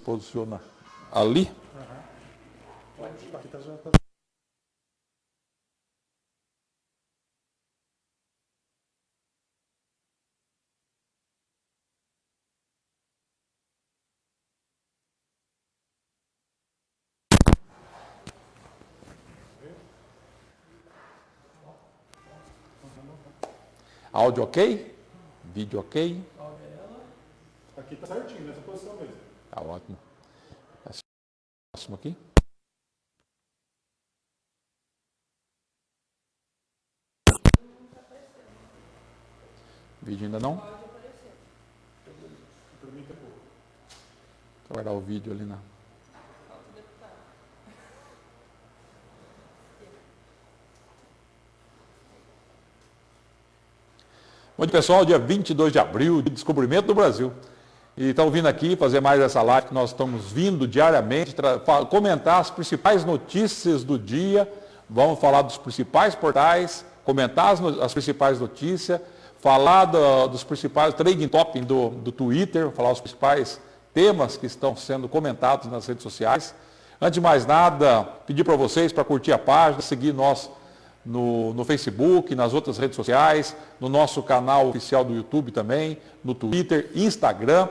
posiciona ali. Áudio ok? Vídeo ok? Aqui tá certinho, nessa posição mesmo. Tá ótimo. Próximo aqui. Vídeo ainda não? Vou guardar o vídeo ali na... Bom dia, pessoal, dia 22 de abril, de descobrimento do Brasil. E estão vindo aqui fazer mais essa live que nós estamos vindo diariamente, comentar as principais notícias do dia, vamos falar dos principais portais, comentar as principais notícias, falar dos principais trading topics do Twitter, falar os principais temas que estão sendo comentados nas redes sociais. Antes de mais nada, pedir para vocês para curtir a página, seguir nós no Facebook, nas outras redes sociais, no nosso canal oficial do YouTube também, no Twitter, Instagram.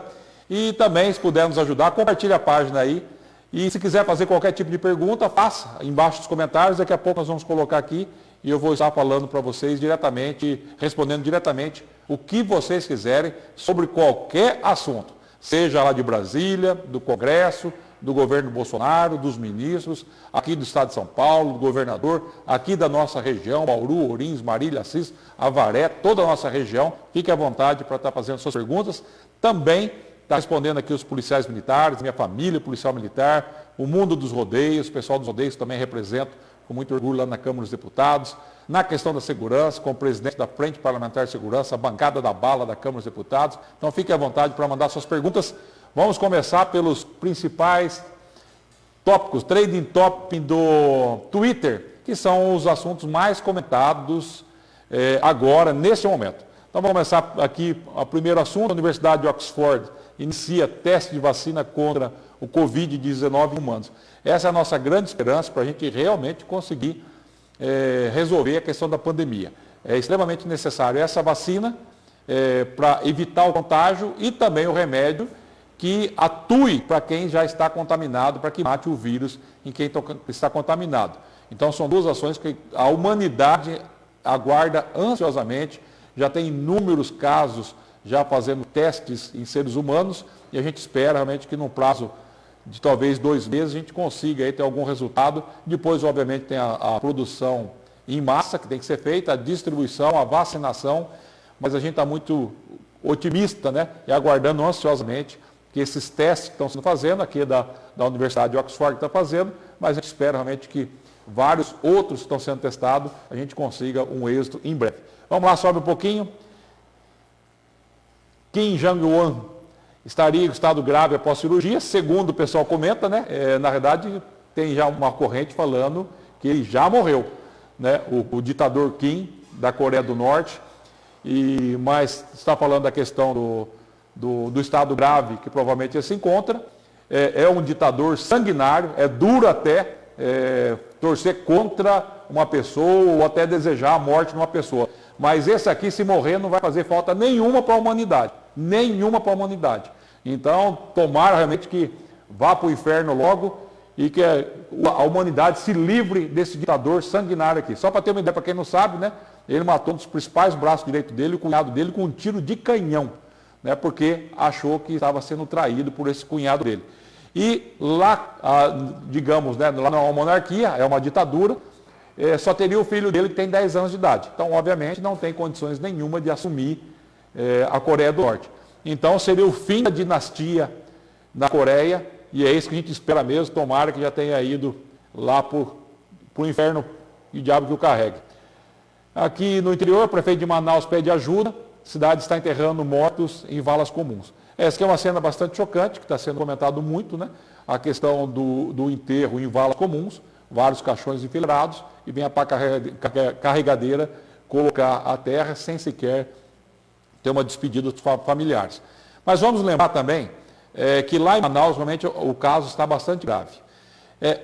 E também, se puder nos ajudar, compartilhe a página aí. E se quiser fazer qualquer tipo de pergunta, faça embaixo dos comentários. Daqui a pouco nós vamos colocar aqui e eu vou estar falando para vocês diretamente, respondendo diretamente o que vocês quiserem sobre qualquer assunto. Seja lá de Brasília, do Congresso, do governo Bolsonaro, dos ministros, aqui do estado de São Paulo, do governador, aqui da nossa região, Bauru, Ourinhos, Marília, Assis, Avaré, toda a nossa região. Fique à vontade para estar fazendo suas perguntas. Também está respondendo aqui os policiais militares, minha família policial militar, o mundo dos rodeios, o pessoal dos rodeios também represento com muito orgulho lá na Câmara dos Deputados. Na questão da segurança, com o presidente da Frente Parlamentar de Segurança, a bancada da bala da Câmara dos Deputados. Então fique à vontade para mandar suas perguntas. Vamos começar pelos principais tópicos, trading topic do Twitter, que são os assuntos mais comentados agora, neste momento. Então vamos começar aqui o primeiro assunto. A Universidade de Oxford inicia teste de vacina contra o Covid-19 em humanos. Essa é a nossa grande esperança para a gente realmente conseguir resolver a questão da pandemia. É extremamente necessário essa vacina para evitar o contágio e também o remédio que atue para quem já está contaminado, para que mate o vírus em quem está contaminado. Então são duas ações que a humanidade aguarda ansiosamente, já tem inúmeros casos já fazendo testes em seres humanos e a gente espera realmente que no prazo de talvez 2 meses a gente consiga aí ter algum resultado. Depois, obviamente, tem a produção em massa que tem que ser feita, a distribuição, a vacinação, mas a gente está muito otimista, né? E aguardando ansiosamente que esses testes que estão sendo fazendo, aqui da Universidade de Oxford está fazendo, mas a gente espera realmente que vários outros que estão sendo testados, a gente consiga um êxito em breve. Vamos lá, sobe um pouquinho. Kim Jong-un estaria em estado grave após cirurgia, segundo o pessoal comenta, né? Na verdade, tem já uma corrente falando que ele já morreu, né? O ditador Kim, da Coreia do Norte, mas está falando da questão do estado grave que provavelmente ele se encontra. É um ditador sanguinário, é duro até torcer contra uma pessoa ou até desejar a morte de uma pessoa. Mas esse aqui, se morrer, não vai fazer falta nenhuma para a humanidade. Nenhuma para a humanidade. Então, tomara realmente que vá para o inferno logo e que a humanidade se livre desse ditador sanguinário aqui. Só para ter uma ideia, para quem não sabe, né? Ele matou um dos principais braços direitos dele, o cunhado dele, com um tiro de canhão, né? Porque achou que estava sendo traído por esse cunhado dele. E lá, digamos, né, lá não é uma monarquia, é uma ditadura, só teria o filho dele que tem 10 anos de idade. Então, obviamente, não tem condições nenhuma de assumir a Coreia do Norte. Então, seria o fim da dinastia na Coreia, e é isso que a gente espera mesmo, tomara que já tenha ido lá para o inferno e o diabo que o carregue. Aqui no interior, o prefeito de Manaus pede ajuda, a cidade está enterrando mortos em valas comuns. Essa aqui é uma cena bastante chocante, que está sendo comentado muito, né? A questão do enterro em valas comuns, vários caixões enfileirados, e vem a pá carregadeira colocar a terra sem sequer ter uma despedida dos familiares. Mas vamos lembrar também que lá em Manaus, realmente, o caso está bastante grave.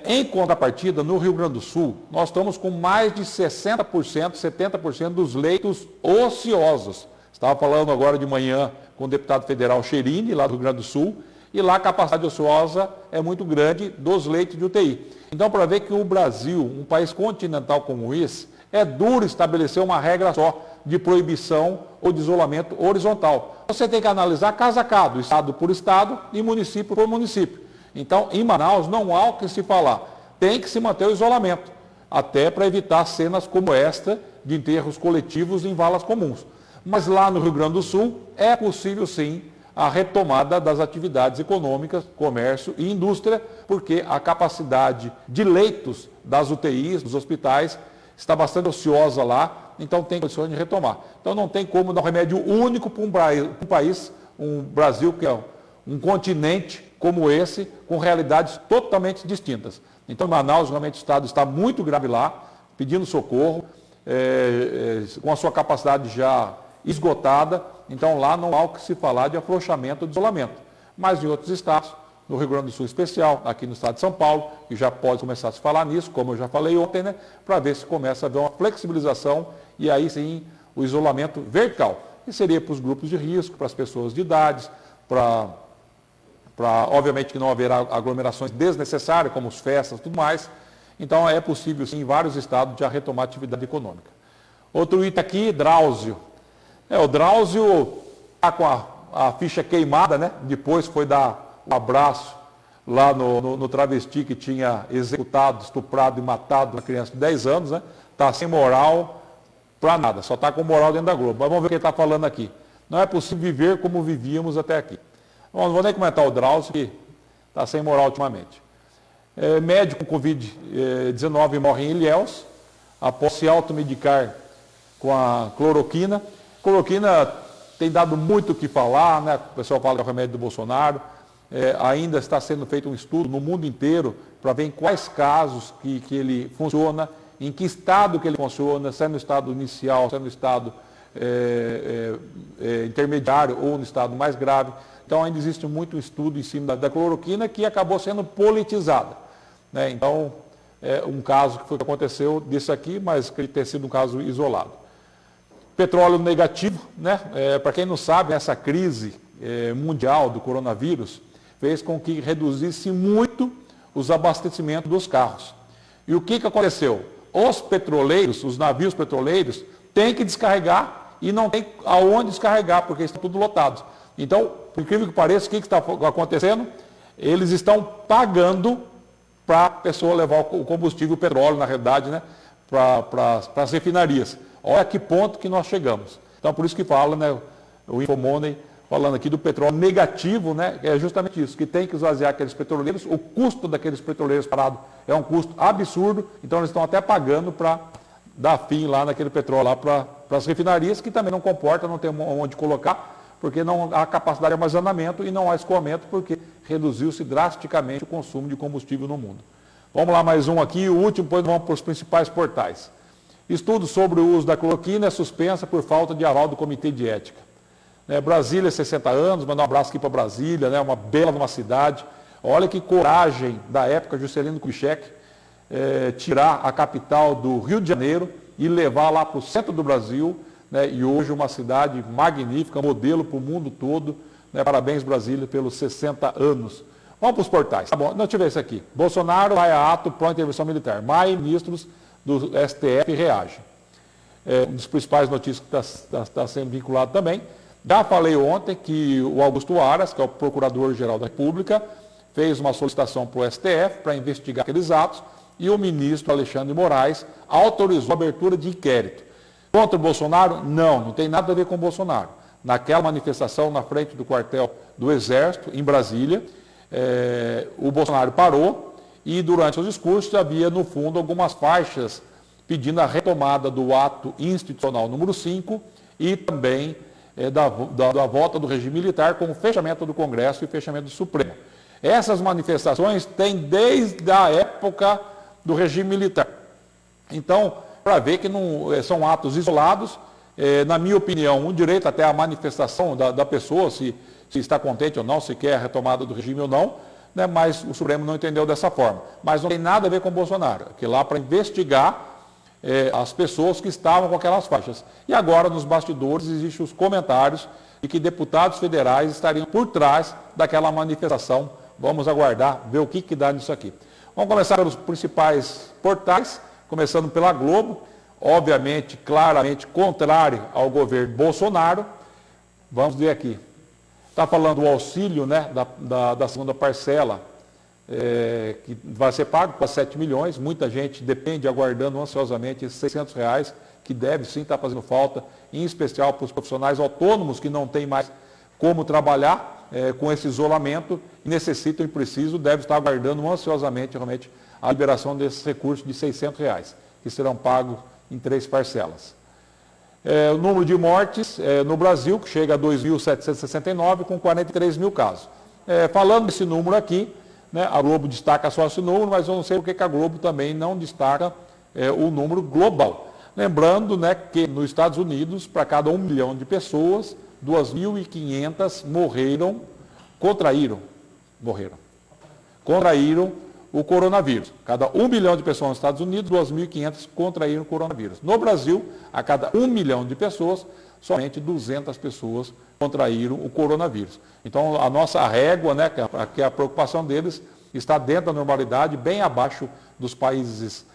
Em contrapartida, no Rio Grande do Sul, nós estamos com mais de 60%, 70% dos leitos ociosos. Estava falando agora de manhã com o deputado federal Cherini, lá do Rio Grande do Sul, e lá a capacidade ociosa é muito grande dos leitos de UTI. Então, para ver que o Brasil, um país continental como esse, é duro estabelecer uma regra só de proibição ou de isolamento horizontal. Você tem que analisar caso a caso, estado por estado e município por município. Então, em Manaus, não há o que se falar. Tem que se manter o isolamento, até para evitar cenas como esta de enterros coletivos em valas comuns. Mas lá no Rio Grande do Sul, é possível sim a retomada das atividades econômicas, comércio e indústria, porque a capacidade de leitos das UTIs, dos hospitais, está bastante ociosa lá, então tem condições de retomar. Então não tem como dar um remédio único para um país, um Brasil que é um continente como esse, com realidades totalmente distintas. Então Manaus, realmente, o estado está muito grave lá, pedindo socorro, com a sua capacidade já esgotada, então lá não há o que se falar de afrouxamento ou de isolamento. Mas em outros estados, no Rio Grande do Sul especial, aqui no estado de São Paulo, que já pode começar a se falar nisso, como eu já falei ontem, né, para ver se começa a haver uma flexibilização e aí sim o isolamento vertical. E seria para os grupos de risco, para as pessoas de idades, obviamente que não haverá aglomerações desnecessárias, como as festas e tudo mais. Então é possível sim em vários estados já retomar a atividade econômica. Outro item aqui, Drauzio. O Drauzio está com a ficha queimada, né? Depois foi dar um abraço lá no travesti que tinha executado, estuprado e matado uma criança de 10 anos, né? Está sem moral para nada, só está com moral dentro da Globo. Mas vamos ver o que ele está falando aqui. Não é possível viver como vivíamos até aqui. Bom, não vou nem comentar o Drauzio, que está sem moral ultimamente. Médico com Covid-19 morre em Ilhéus, após se automedicar com a cloroquina. Cloroquina tem dado muito o que falar, né? O pessoal fala que é o remédio do Bolsonaro. Ainda está sendo feito um estudo no mundo inteiro para ver em quais casos que ele funciona, em que estado que ele funciona, se é no estado inicial, se é no estado intermediário ou no estado mais grave. Então ainda existe muito estudo em cima da cloroquina que acabou sendo politizada, né? Então, um caso que aconteceu disso aqui, mas que ter sido um caso isolado. Petróleo negativo, né? Para quem não sabe, essa crise mundial do coronavírus fez com que reduzisse muito os abastecimentos dos carros. E o que aconteceu? Os petroleiros, os navios petroleiros, têm que descarregar e não tem aonde descarregar, porque estão tudo lotados. Então, por incrível que pareça, o que está acontecendo? Eles estão pagando para a pessoa levar o combustível, o petróleo, na realidade, né, para as refinarias. Olha a que ponto que nós chegamos. Então, por isso que fala, né, o Infomoney, falando aqui do petróleo negativo, né, é justamente isso, que tem que esvaziar aqueles petroleiros, o custo daqueles petroleiros parados é um custo absurdo, então eles estão até pagando para dar fim lá naquele petróleo lá para as refinarias, que também não comporta, não tem onde colocar, porque não há capacidade de armazenamento e não há escoamento, porque reduziu-se drasticamente o consumo de combustível no mundo. Vamos lá, mais um aqui, o último, depois vamos para os principais portais. Estudo sobre o uso da cloroquina é suspensa por falta de aval do Comitê de Ética. Brasília, 60 anos, mandar um abraço aqui para Brasília, né, uma bela uma cidade. Olha que coragem da época, Juscelino Kubitschek, tirar a capital do Rio de Janeiro e levar lá para o centro do Brasil, né, e hoje uma cidade magnífica, modelo para o mundo todo. Né, parabéns, Brasília, pelos 60 anos. Vamos para os portais. Tá bom, não, deixa eu ver isso aqui. Bolsonaro vai a ato pró-intervenção militar. Mais ministros do STF reagem. Um dos principais notícias que está sendo vinculado também. Já falei ontem que o Augusto Aras, que é o Procurador-Geral da República, fez uma solicitação para o STF para investigar aqueles atos e o ministro Alexandre de Moraes autorizou a abertura de inquérito. Contra o Bolsonaro? Não tem nada a ver com o Bolsonaro. Naquela manifestação na frente do quartel do Exército, em Brasília, o Bolsonaro parou e durante o discurso havia, no fundo, algumas faixas pedindo a retomada do ato institucional número 5 e também da volta do regime militar com o fechamento do Congresso e o fechamento do Supremo. Essas manifestações têm desde a época do regime militar. Então, para ver que não são atos isolados, na minha opinião, um direito até à manifestação da pessoa, se está contente ou não, se quer a retomada do regime ou não, né, mas o Supremo não entendeu dessa forma. Mas não tem nada a ver com o Bolsonaro, que lá para investigar as pessoas que estavam com aquelas faixas. E agora, nos bastidores, existem os comentários de que deputados federais estariam por trás daquela manifestação. Vamos aguardar, ver o que dá nisso aqui. Vamos começar pelos principais portais, começando pela Globo, obviamente, claramente contrário ao governo Bolsonaro. Vamos ver aqui. Está falando do auxílio, né, da segunda parcela, que vai ser pago para 7 milhões. Muita gente depende, aguardando ansiosamente esses R$600, que deve sim estar fazendo falta, em especial para os profissionais autônomos que não têm mais como trabalhar com esse isolamento, necessitam e precisam, devem estar aguardando ansiosamente realmente a liberação desses recursos de R$600, que serão pagos em 3 parcelas. O número de mortes no Brasil, que chega a 2.769, com 43 mil casos. Falando desse número aqui, né, a Globo destaca só esse número, mas eu não sei porque que a Globo também não destaca o número global. Lembrando, né, que nos Estados Unidos, para cada 1 milhão de pessoas, 2.500 contraíram o coronavírus. Cada 1 milhão de pessoas nos Estados Unidos, 2.500 contraíram o coronavírus. No Brasil, a cada 1 milhão de pessoas, somente 200 pessoas contraíram o coronavírus. Então, a nossa régua, né, que é a preocupação deles, está dentro da normalidade, bem abaixo dos países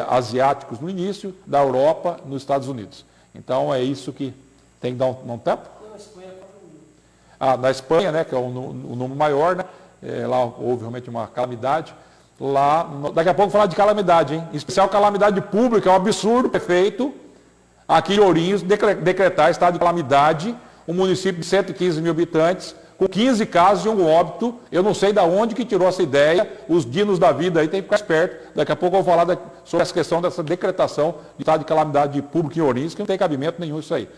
asiáticos no início, da Europa, nos Estados Unidos. Então, é isso que tem que dar um tempo? Não, a Espanha é 4 mil. Na Espanha, né, que é o número maior, né, lá houve realmente uma calamidade. Lá, daqui a pouco falar de calamidade, hein? Em especial calamidade pública, é um absurdo o prefeito aqui em Ourinhos decretar estado de calamidade, um município de 115 mil habitantes, com 15 casos e um óbito. Eu não sei de onde que tirou essa ideia, os dinos da vida aí tem que ficar esperto. Daqui a pouco eu vou falar sobre essa questão dessa decretação de estado de calamidade pública em Ourinhos, que não tem cabimento nenhum isso aí.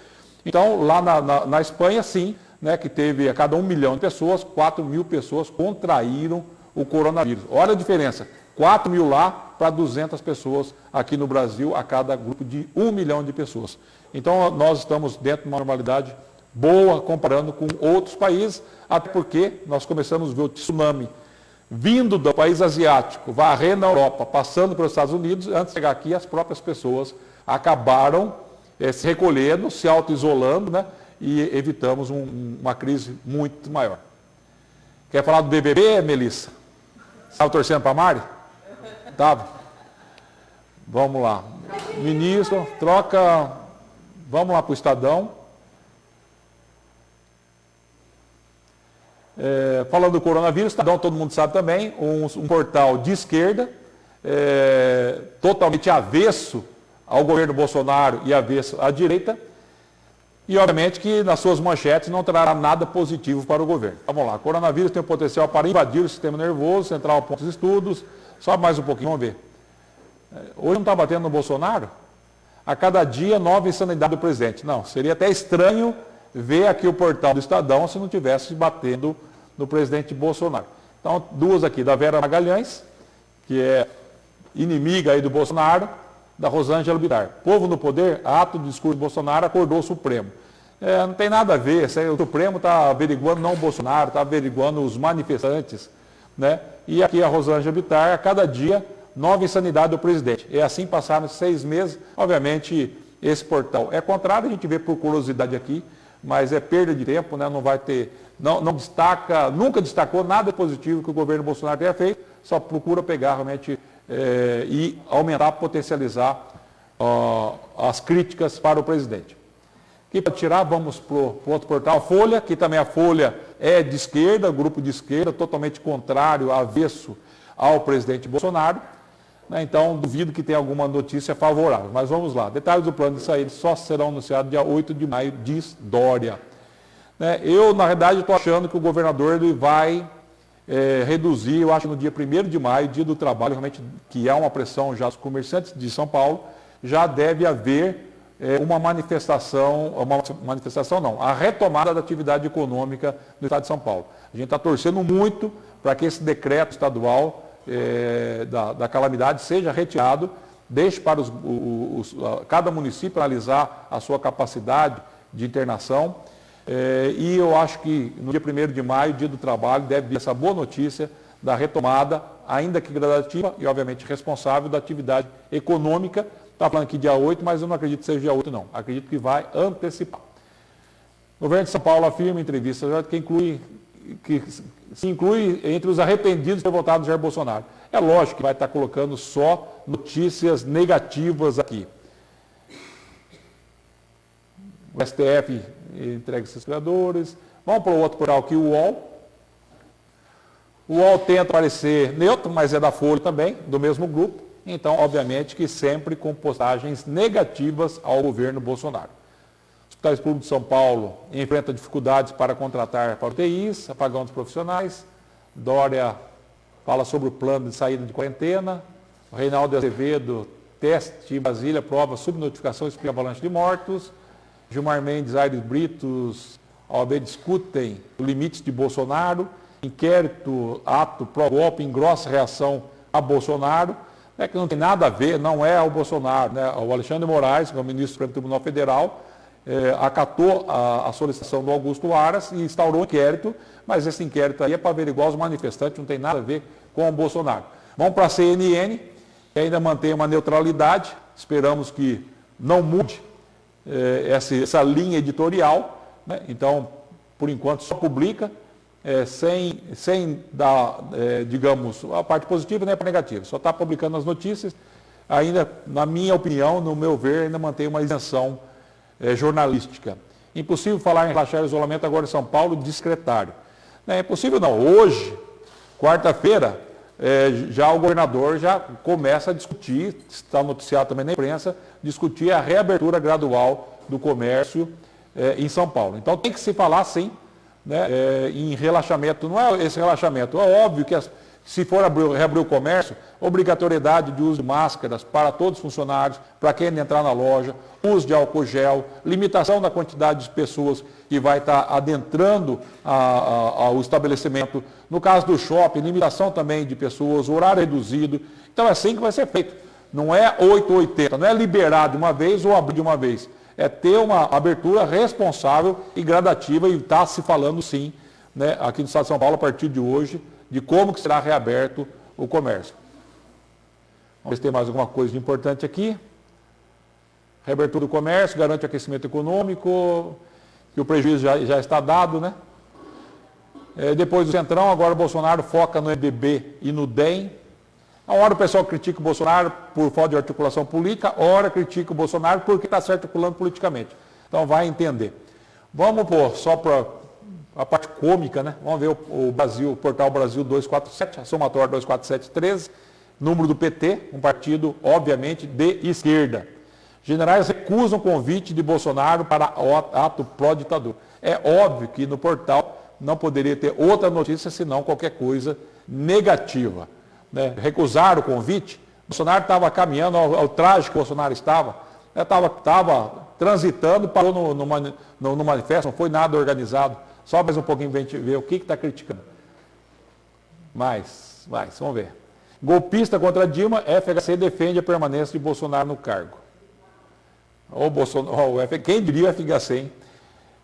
Então, lá na Espanha, sim, né, que teve a cada 1 milhão de pessoas, 4 mil pessoas contraíram o coronavírus. Olha a diferença, 4 mil lá para 200 pessoas aqui no Brasil, a cada grupo de 1 milhão de pessoas. Então, nós estamos dentro de uma normalidade boa, comparando com outros países, até porque nós começamos a ver o tsunami vindo do país asiático, varrendo na Europa, passando pelos Estados Unidos, antes de chegar aqui, as próprias pessoas acabaram se recolhendo, se auto-isolando, né, e evitamos uma crise muito maior. Quer falar do BBB, Melissa? Estava torcendo para a Mari? Estava? Vamos lá. Ministro, troca. Vamos lá para o Estadão. Falando do coronavírus, Estadão, todo mundo sabe também, um portal de esquerda, totalmente avesso ao governo Bolsonaro e avesso à direita. E, obviamente, que nas suas manchetes não trará nada positivo para o governo. Vamos lá, coronavírus tem o potencial para invadir o sistema nervoso, central pontos de estudos. Sobe mais um pouquinho, vamos ver. Hoje não está batendo no Bolsonaro? A cada dia, nova insanidade do presidente. Não, seria até estranho ver aqui o portal do Estadão se não tivesse batendo no presidente Bolsonaro. Então, duas aqui, da Vera Magalhães, que é inimiga aí do Bolsonaro, da Rosângela Bittar. Povo no poder, ato do discurso do Bolsonaro, acordou o Supremo. Não tem nada a ver, o Supremo está averiguando não o Bolsonaro, está averiguando os manifestantes, né? E aqui a Rosângela Bittar, a cada dia, nova insanidade do presidente. E assim passaram 6 meses. Obviamente, esse portal é contrário, a gente vê por curiosidade aqui, mas é perda de tempo, né? Não vai ter, não destaca, nunca destacou nada positivo que o governo Bolsonaro tenha feito, só procura pegar realmente e aumentar, potencializar as críticas para o presidente. Aqui para tirar, vamos para o outro portal, a Folha, que também a Folha é de esquerda, grupo de esquerda, totalmente contrário, avesso ao presidente Bolsonaro. Né? Então, duvido que tenha alguma notícia favorável. Mas vamos lá. Detalhes do plano de saída só serão anunciados dia 8 de maio, diz Dória. Né? Eu, na verdade, estou achando que o governador ele vai reduzir, eu acho no dia 1º de maio, dia do trabalho, realmente, que há uma pressão já dos comerciantes de São Paulo, já deve haver uma manifestação não, a retomada da atividade econômica no estado de São Paulo. A gente está torcendo muito para que esse decreto estadual da calamidade seja retirado deixe para cada município analisar a sua capacidade de internação. E eu acho que no dia 1º de maio, dia do trabalho, deve vir essa boa notícia da retomada, ainda que gradativa e obviamente responsável da atividade econômica. Está falando aqui dia 8, mas eu não acredito que seja dia 8 não, acredito que vai antecipar. O governo de São Paulo afirma em entrevista que se inclui entre os arrependidos de ter votado no Jair Bolsonaro. É lógico que vai estar colocando só notícias negativas aqui. O STF entrega esses criadores. Vamos para o outro portal aqui, o UOL. O UOL tenta parecer neutro, mas é da Folha também, do mesmo grupo. Então, obviamente, que sempre com postagens negativas ao governo Bolsonaro. Hospitais Públicos de São Paulo enfrentam dificuldades para contratar para UTIs, apagão dos profissionais. Dória fala sobre o plano de saída de quarentena. O Reinaldo Azevedo, teste em Brasília, prova subnotificação, explica avalanche de mortos. Gilmar Mendes, Aires Britos, OAB discutem limites de Bolsonaro. Inquérito, ato, pró-golpe, engrossa reação a Bolsonaro. É que não tem nada a ver, não é o Bolsonaro, né? O Alexandre Moraes, que é o ministro do Supremo Tribunal Federal, acatou a solicitação do Augusto Aras e instaurou um inquérito, mas esse inquérito aí é para averiguar os manifestantes, não tem nada a ver com o Bolsonaro. Vamos para a CNN, que ainda mantém uma neutralidade, esperamos que não mude essa linha editorial, né? Então, por enquanto, só publica, sem dar, digamos, a parte positiva nem a parte negativa, só está publicando as notícias, ainda, na minha opinião, no meu ver, ainda mantém uma isenção jornalística. Impossível falar em relaxar o isolamento agora em São Paulo, discretário. Não é impossível não. Hoje, quarta-feira, já o governador já começa a discutir, está noticiado também na imprensa, discutir a reabertura gradual do comércio em São Paulo. Então tem que se falar sim, né, em relaxamento. Não é esse relaxamento, é óbvio que se for reabrir o comércio, obrigatoriedade de uso de máscaras para todos os funcionários, para quem entrar na loja, uso de álcool gel, limitação da quantidade de pessoas que vai estar adentrando ao estabelecimento. No caso do shopping, limitação também de pessoas, horário reduzido. Então é assim que vai ser feito. Não é 8 ou 80, não é liberar de uma vez ou abrir de uma vez. É ter uma abertura responsável e gradativa e está se falando sim, né, aqui no estado de São Paulo, a partir de hoje, de como que será reaberto o comércio. Vamos ver se tem mais alguma coisa de importante aqui. Reabertura do comércio, garante aquecimento econômico, que o prejuízo já está dado, né? Depois do Centrão, agora o Bolsonaro foca no MDB e no DEM. A hora o pessoal critica o Bolsonaro por falta de articulação política, a hora critica o Bolsonaro porque está se articulando politicamente. Então vai entender. Vamos pôr só para a parte cômica, né? Vamos ver o portal Brasil 247, a somatória 24713, número do PT, um partido, obviamente, de esquerda. Generais recusam convite de Bolsonaro para ato pró-ditador. É óbvio que no portal não poderia ter outra notícia senão qualquer coisa negativa, né? Recusar o convite. Bolsonaro estava caminhando ao traje que o Bolsonaro estava transitando, parou no manifesto, não foi nada organizado. Só mais um pouquinho para a gente ver o que está criticando. Mais, vamos ver. Golpista contra Dilma, FHC defende a permanência de Bolsonaro no cargo. Quem diria o FHC, hein?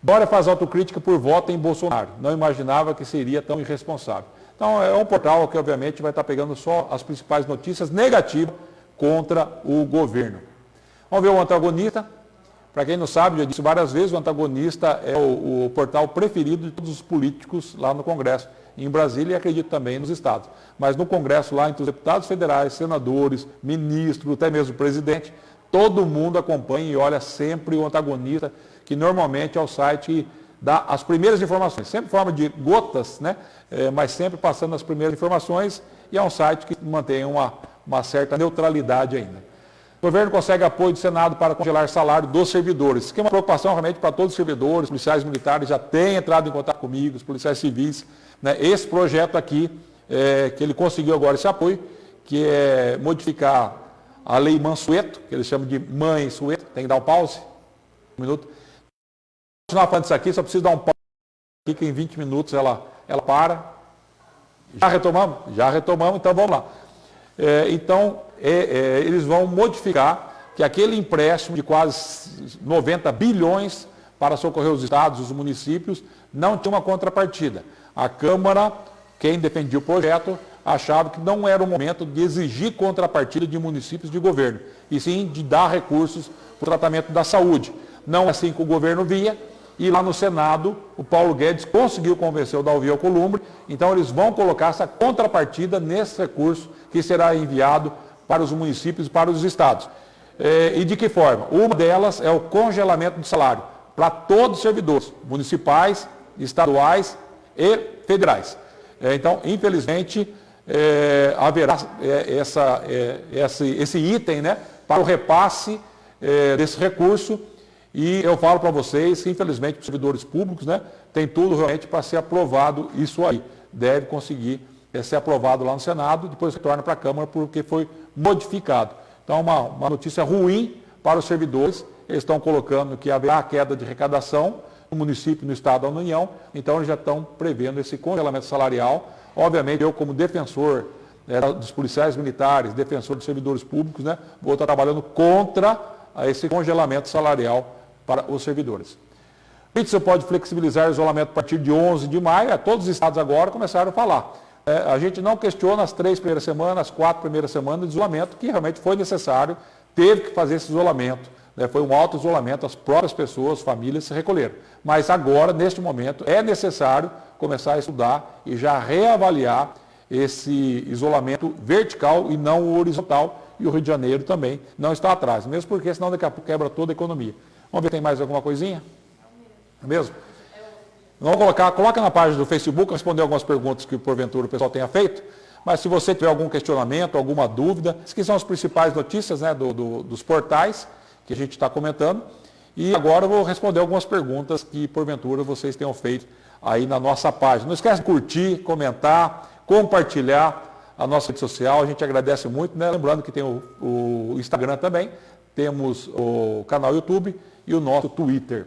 Dória faz autocrítica por voto em Bolsonaro. Não imaginava que seria tão irresponsável. Então é um portal que obviamente vai estar pegando só as principais notícias negativas contra o governo. Vamos ver o antagonista. Para quem não sabe, já disse várias vezes, o antagonista é o portal preferido de todos os políticos lá no Congresso, em Brasília e acredito também nos estados. Mas no Congresso lá, entre os deputados federais, senadores, ministros, até mesmo o presidente, todo mundo acompanha e olha sempre o antagonista, que normalmente é o site que dá as primeiras informações, sempre em forma de gotas, né? Mas sempre passando as primeiras informações, e é um site que mantém uma certa neutralidade ainda. O governo consegue apoio do Senado para congelar salário dos servidores, que é uma preocupação realmente para todos os servidores, policiais militares já têm entrado em contato comigo, os policiais civis, né? Esse projeto aqui, que ele conseguiu agora esse apoio, que é modificar a lei Mansueto, que eles chamam de Mãe Sueto, tem que dar um pause, um minuto. Se não falando disso aqui, só preciso dar um pause aqui, que em 20 minutos ela para. Já retomamos? Já retomamos, então vamos lá. Então, eles vão modificar que aquele empréstimo de quase 90 bilhões para socorrer os estados e os municípios não tinha uma contrapartida. A Câmara, quem defendia o projeto, achava que não era o momento de exigir contrapartida de municípios de governo, e sim de dar recursos para o tratamento da saúde. Não é assim que o governo via, e lá no Senado, o Paulo Guedes conseguiu convencer o Davi Alcolumbre, então eles vão colocar essa contrapartida nesse recurso que será enviado para os municípios e para os estados. E de que forma? Uma delas é o congelamento do salário para todos os servidores, municipais, estaduais e federais. Então, infelizmente, haverá esse item, né, para o repasse desse recurso, e eu falo para vocês que, infelizmente, os servidores públicos, né, tem tudo realmente para ser aprovado isso aí. Deve conseguir ser aprovado lá no Senado, depois retorna para a Câmara porque foi modificado. Então, uma notícia ruim para os servidores. Eles estão colocando que haverá queda de arrecadação no município, no estado ou na União, então eles já estão prevendo esse congelamento salarial. Obviamente, eu como defensor dos policiais militares, defensor dos servidores públicos, né, vou estar trabalhando contra esse congelamento salarial para os servidores. Você pode flexibilizar o isolamento a partir de 11 de maio, todos os estados agora começaram a falar. A gente não questiona as 3 primeiras semanas, as 4 primeiras semanas de isolamento, que realmente foi necessário, teve que fazer esse isolamento. Foi um auto-isolamento, as próprias pessoas, famílias se recolheram. Mas agora, neste momento, é necessário começar a estudar e já reavaliar esse isolamento vertical e não o horizontal, e o Rio de Janeiro também não está atrás, mesmo porque senão daqui a pouco quebra toda a economia. Vamos ver, tem mais alguma coisinha? É mesmo? Vamos coloca na página do Facebook, responder algumas perguntas que porventura o pessoal tenha feito, mas se você tiver algum questionamento, alguma dúvida, essas que são as principais notícias, né, dos portais que a gente está comentando, e agora eu vou responder algumas perguntas que porventura vocês tenham feito aí na nossa página. Não esquece de curtir, comentar, compartilhar a nossa rede social, a gente agradece muito, né? Lembrando que tem o Instagram também, temos o canal YouTube e o nosso Twitter.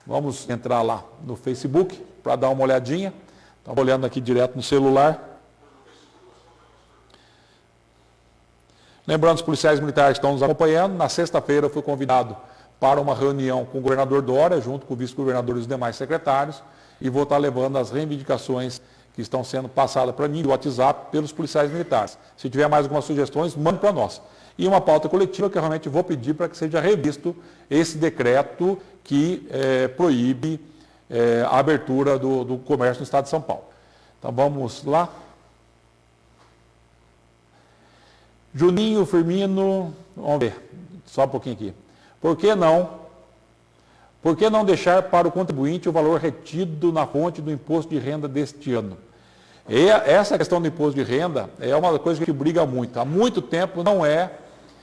Vamos entrar lá no Facebook para dar uma olhadinha. Estava olhando aqui direto no celular. Lembrando os policiais militares que estão nos acompanhando, na sexta-feira eu fui convidado para uma reunião com o governador Dória, junto com o vice-governador e os demais secretários, e vou estar levando as reivindicações que estão sendo passadas para mim, do WhatsApp, pelos policiais militares. Se tiver mais algumas sugestões, mande para nós. E uma pauta coletiva que eu realmente vou pedir para que seja revisto esse decreto que proíbe a abertura do comércio no estado de São Paulo. Então vamos lá. Juninho Firmino, vamos ver, só um pouquinho aqui. Por que não deixar para o contribuinte o valor retido na fonte do imposto de renda deste ano? E essa questão do imposto de renda é uma coisa que briga muito. Há muito tempo não é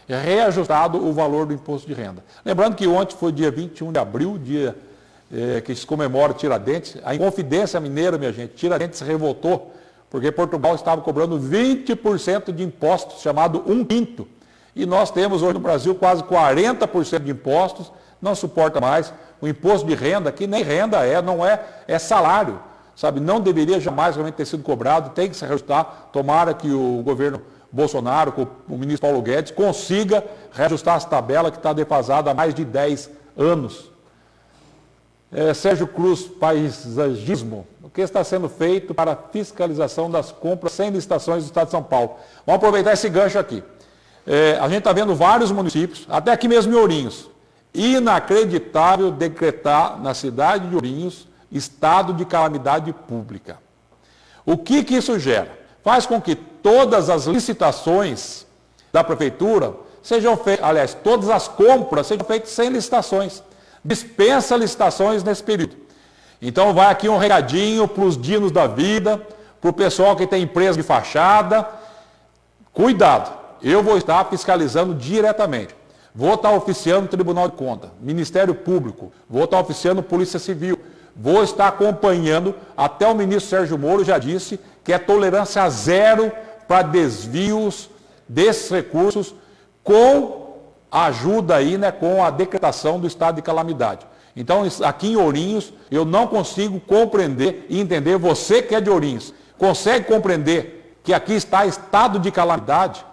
reajustado o valor do imposto de renda. Lembrando que ontem foi dia 21 de abril, dia que se comemora Tiradentes. A Inconfidência Mineira, minha gente, Tiradentes se revoltou, porque Portugal estava cobrando 20% de impostos, chamado 1/5. E nós temos hoje no Brasil quase 40% de impostos, não suporta mais. O imposto de renda, que nem renda não é salário, sabe? Não deveria jamais realmente ter sido cobrado, tem que se reajustar. Tomara que o governo Bolsonaro, com o ministro Paulo Guedes, consiga reajustar essa tabela que está defasada há mais de 10 anos. Sérgio Cruz, paisagismo. O que está sendo feito para a fiscalização das compras sem licitações do Estado de São Paulo? Vamos aproveitar esse gancho aqui. A gente está vendo vários municípios, até aqui mesmo em Ourinhos. Inacreditável decretar na cidade de Ourinhos estado de calamidade pública. O que isso gera? Faz com que todas as licitações da prefeitura sejam feitas, aliás, todas as compras sejam feitas sem licitações. Dispensa licitações nesse período. Então vai aqui um recadinho para os dinos da vida, para o pessoal que tem empresa de fachada. Cuidado, eu vou estar fiscalizando diretamente. Vou estar oficiando o Tribunal de Contas, Ministério Público, vou estar oficiando Polícia Civil, vou estar acompanhando, até o ministro Sérgio Moro já disse que é tolerância zero para desvios desses recursos com a ajuda aí, né, com a decretação do estado de calamidade. Então, aqui em Ourinhos, eu não consigo compreender e entender, você que é de Ourinhos, consegue compreender que aqui está estado de calamidade?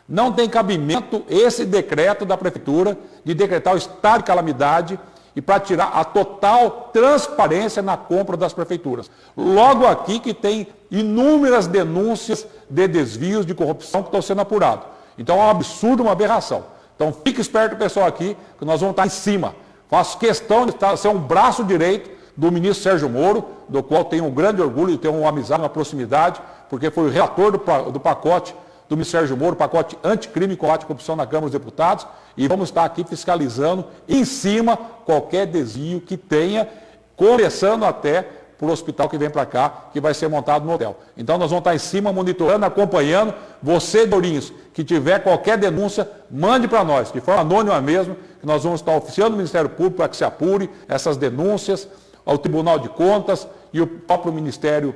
Não tem cabimento esse decreto da Prefeitura de decretar o estado de calamidade e para tirar a total transparência na compra das prefeituras. Logo aqui que tem inúmeras denúncias de desvios, de corrupção que estão sendo apurados. Então é um absurdo, uma aberração. Então fique esperto, pessoal, aqui, que nós vamos estar em cima. Faço questão de ser um braço direito do ministro Sérgio Moro, do qual tenho um grande orgulho de ter uma amizade, uma proximidade, porque foi o relator do pacote do ministro Sérgio Moro, pacote anticrime e combate à corrupção na Câmara dos Deputados, e vamos estar aqui fiscalizando em cima qualquer desvio que tenha, começando até por hospital que vem para cá, que vai ser montado no hotel. Então nós vamos estar em cima, monitorando, acompanhando. Você, Dourinhos, que tiver qualquer denúncia, mande para nós, de forma anônima mesmo, que nós vamos estar oficiando o Ministério Público para que se apure essas denúncias ao Tribunal de Contas e o próprio Ministério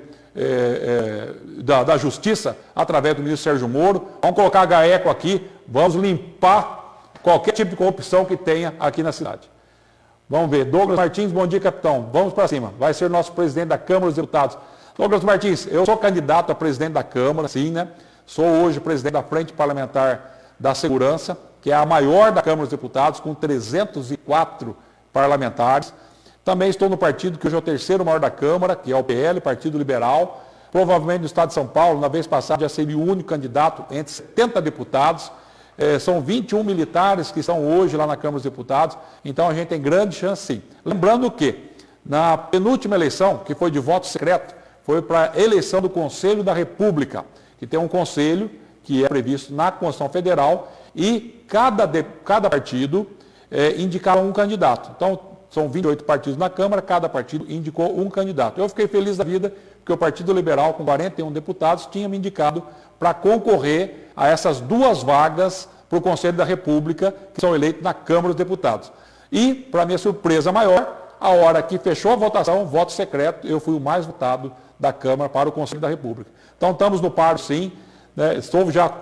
da Justiça, através do ministro Sérgio Moro. Vamos colocar a GAECO aqui, vamos limpar qualquer tipo de corrupção que tenha aqui na cidade. Vamos ver. Douglas Martins, bom dia, capitão. Vamos para cima. Vai ser nosso presidente da Câmara dos Deputados. Douglas Martins, eu sou candidato a presidente da Câmara, sim, né? Sou hoje presidente da Frente Parlamentar da Segurança, que é a maior da Câmara dos Deputados, com 304 parlamentares. Também estou no partido que hoje é o terceiro maior da Câmara, que é o PL, Partido Liberal. Provavelmente no estado de São Paulo, na vez passada, já seria o único candidato entre 70 deputados. São 21 militares que estão hoje lá na Câmara dos Deputados, então a gente tem grande chance sim. Lembrando que, na penúltima eleição, que foi de voto secreto, foi para a eleição do Conselho da República, que tem um conselho que é previsto na Constituição Federal e cada partido indicaram um candidato. Então, são 28 partidos na Câmara, cada partido indicou um candidato. Eu fiquei feliz da vida, porque o Partido Liberal, com 41 deputados, tinha me indicado para concorrer a essas duas vagas para o Conselho da República, que são eleitos na Câmara dos Deputados. E, para minha surpresa maior, a hora que fechou a votação, voto secreto, eu fui o mais votado da Câmara para o Conselho da República. Então, estamos no paro, sim. Né?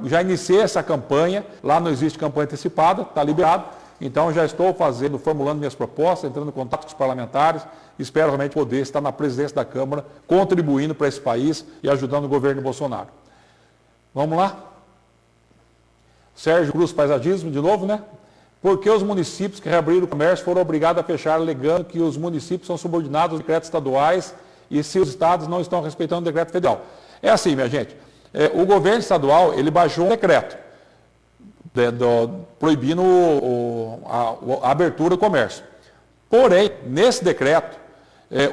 Já iniciei essa campanha, lá não existe campanha antecipada, está liberado. Então, já estou formulando minhas propostas, entrando em contato com os parlamentares, espero realmente poder estar na presidência da Câmara, contribuindo para esse país e ajudando o governo Bolsonaro. Vamos lá? Sérgio Cruz, Paisagismo, de novo, né? Por que os municípios que reabriram o comércio foram obrigados a fechar, alegando que os municípios são subordinados aos decretos estaduais e se os estados não estão respeitando o decreto federal? É assim, minha gente, o governo estadual, ele baixou um decreto, proibindo a abertura do comércio. Porém, nesse decreto,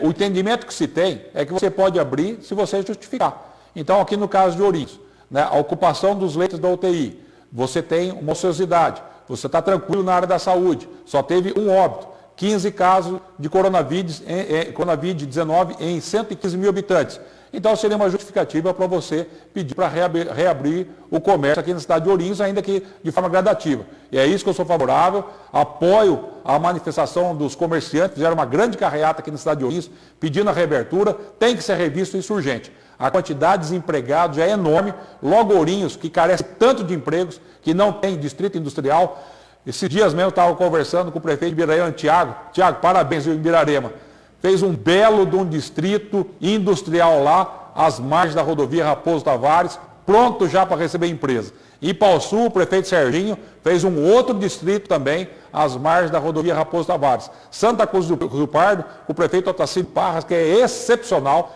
o entendimento que se tem é que você pode abrir se você justificar. Então, aqui no caso de Ourinhos, né, a ocupação dos leitos da UTI, você tem uma ociosidade, você está tranquilo na área da saúde, só teve um óbito, 15 casos de Covid-19 em 115 mil habitantes. Então, seria uma justificativa para você pedir para reabrir o comércio aqui na cidade de Ourinhos, ainda que de forma gradativa. E é isso que eu sou favorável, apoio a manifestação dos comerciantes, fizeram uma grande carreata aqui na cidade de Ourinhos, pedindo a reabertura, tem que ser revisto isso urgente. A quantidade de desempregados já é enorme, logo Ourinhos, que carece tanto de empregos, que não tem distrito industrial. Esses dias mesmo eu estava conversando com o prefeito de Ibirarema, Tiago, parabéns, Ibirarema. Fez um belo de um distrito industrial lá, às margens da rodovia Raposo Tavares, pronto já para receber empresa. Ipaussu, o prefeito Serginho, fez um outro distrito também, às margens da rodovia Raposo Tavares. Santa Cruz do Pardo, o prefeito Otacílio Parras, que é excepcional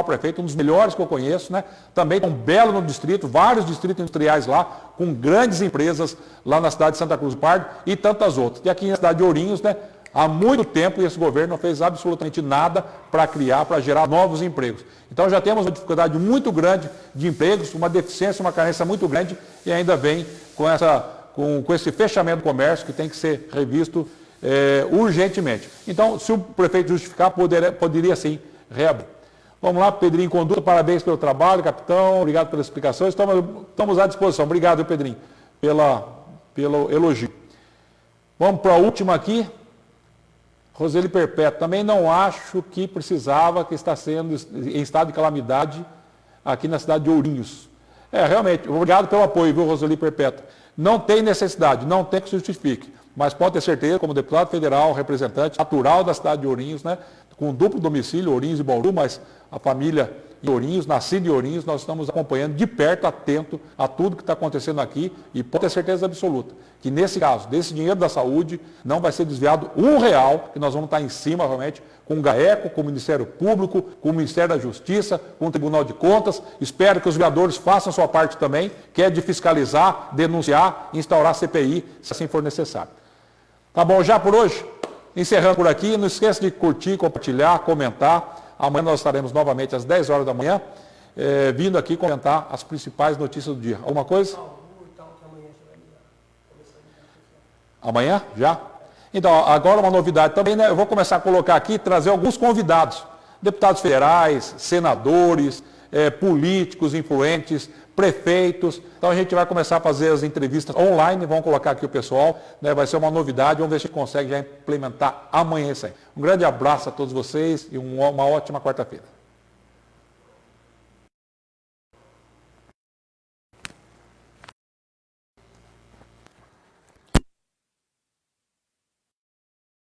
prefeito, um dos melhores que eu conheço, né? Também um belo no distrito, vários distritos industriais lá, com grandes empresas lá na cidade de Santa Cruz do Pardo e tantas outras. E aqui na cidade de Ourinhos, né? Há muito tempo esse governo não fez absolutamente nada para gerar novos empregos. Então já temos uma dificuldade muito grande de empregos, uma deficiência, uma carência muito grande e ainda vem com esse fechamento do comércio que tem que ser revisto urgentemente. Então, se o prefeito justificar, poderia sim reabrir. Vamos lá, Pedrinho Conduta, parabéns pelo trabalho, capitão, obrigado pelas explicações, estamos à disposição. Obrigado, Pedrinho, pelo elogio. Vamos para a última aqui. Roseli Perpétua, também não acho que precisava, que está sendo em estado de calamidade aqui na cidade de Ourinhos. Realmente, obrigado pelo apoio, viu, Roseli Perpétua. Não tem necessidade, não tem que se justifique, mas pode ter certeza, como deputado federal, representante natural da cidade de Ourinhos, né, com duplo domicílio, Ourinhos e Bauru, mas a família em Ourinhos, nascido em Ourinhos, nós estamos acompanhando de perto, atento a tudo que está acontecendo aqui e pode ter certeza absoluta que nesse caso, desse dinheiro da saúde, não vai ser desviado R$1, que nós vamos estar em cima realmente com o GAECO, com o Ministério Público, com o Ministério da Justiça, com o Tribunal de Contas. Espero que os vereadores façam a sua parte também, que é de fiscalizar, denunciar, instaurar CPI, se assim for necessário. Tá bom, já por hoje? Encerrando por aqui, não esqueça de curtir, compartilhar, comentar. Amanhã nós estaremos novamente às 10 horas da manhã, vindo aqui comentar as principais notícias do dia. Alguma coisa? Amanhã? Já? Então, agora uma novidade também, né? Eu vou começar a colocar aqui, trazer alguns convidados. Deputados federais, senadores, políticos influentes, prefeitos. Então a gente vai começar a fazer as entrevistas online, vamos colocar aqui o pessoal, né? Vai ser uma novidade, vamos ver se a gente consegue já implementar amanhã isso aí. Um grande abraço a todos vocês e uma ótima quarta-feira.